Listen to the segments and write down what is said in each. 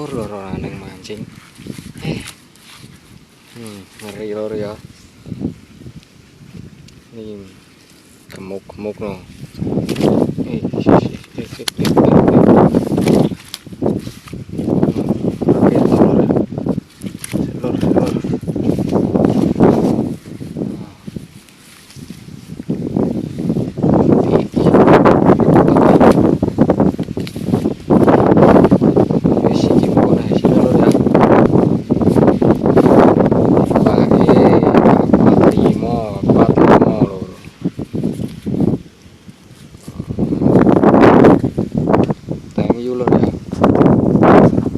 lur aneh mancing. Ngeri lur ya. Ini gemuk-gemuk no.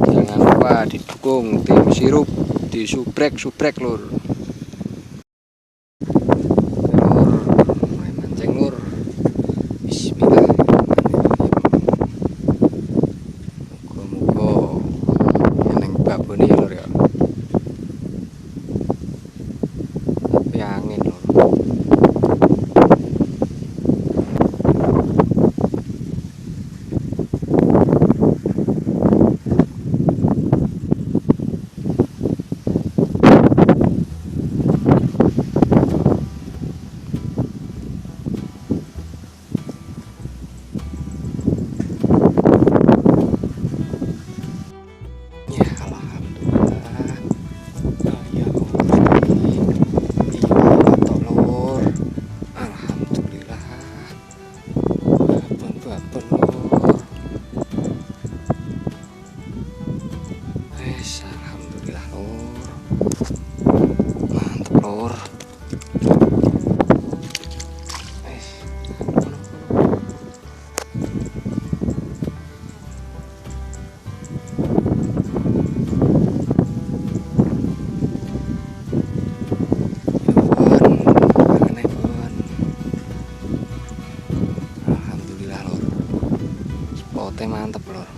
Jangan lupa didukung tim sirup di subrek lur. Mulai mancing lur. Bismillahirrahmanirrahim. Muga-muga eneng babone ya lur ya. Tapi angin lur. Alhamdulillah lur, mantap lur. Alhamdulillah lur, spotnya mantap lur.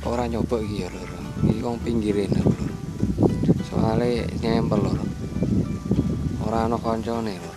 Orang nyoba iki ya lur. Iki wong pinggirin lur. Soale nyempel lur. Ora ana kancane lur.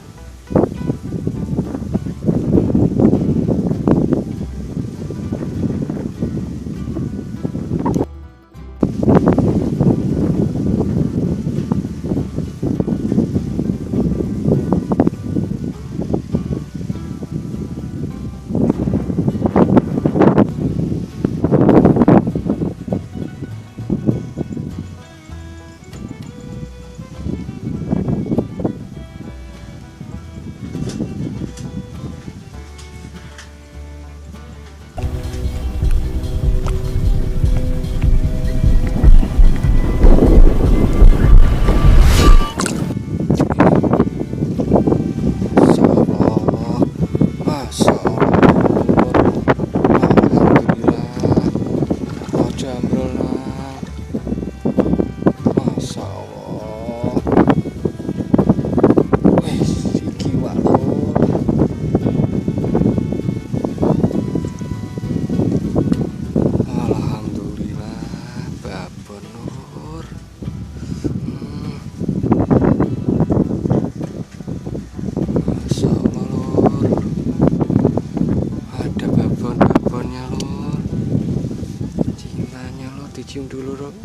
Dicium dulu dong.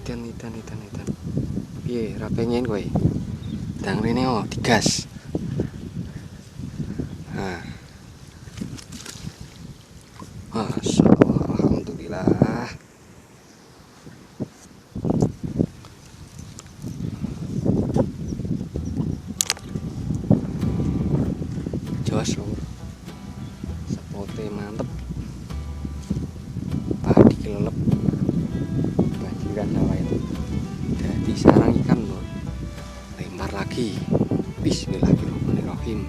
Idan. Piye ra pengen kowe? Dang rene digas. Nah. Masyaallah, alhamdulillah. Jos lur. Sepote mantep. Padi kelelep. Banjiran lain. Jadi sarang ikan lur. Lempar lagi. Bismillahirrahmanirrahim.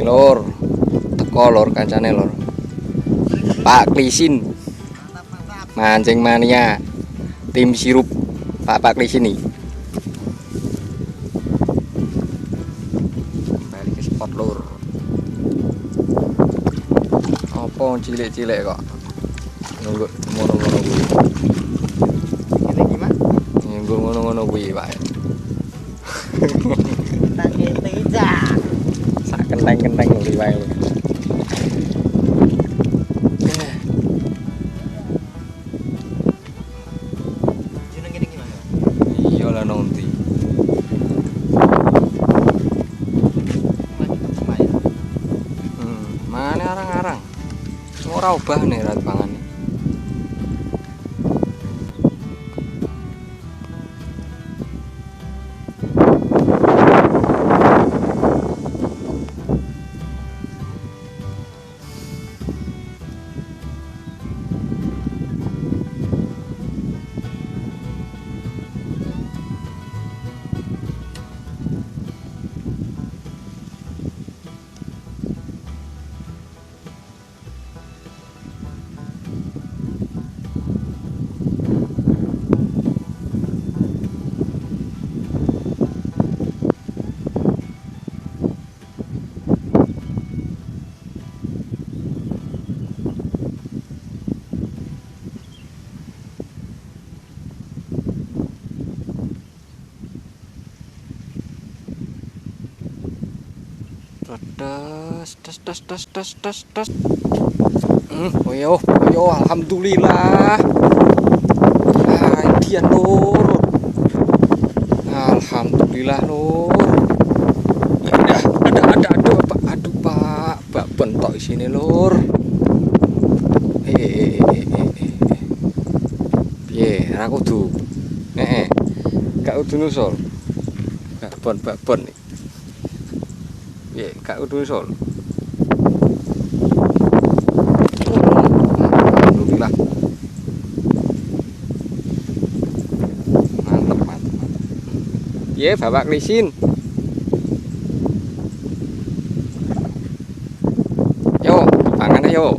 Lur, teko lur kancane lur. Pak Klisin. Mancing mania. Tim sirup Pak Klisin nih. Kembali ke spot lur. Apa cilik-cilik kok. Nunggu ngono-ngono kuwi. Ini gimana? Nunggu ngono-ngono kuwi, Pak. Tak keteja. Sak kenteng-kenteng kuwi wae. Jeneng ini gimana? Iya lah nanti. Mana arang-arang. Ora obah nih rat pangane. Tes. Oyo, alhamdulillah. Dia lur. Alhamdulillah lur. Aduh Pak. Bak bentok sini lur. Piye, ra kudu. Gak kudu nusul. Bak bon. Piye, gak kudu nusul. Alhamdulillah. Mantep. Piye, Bapak Klisin. Yo, pangan yo.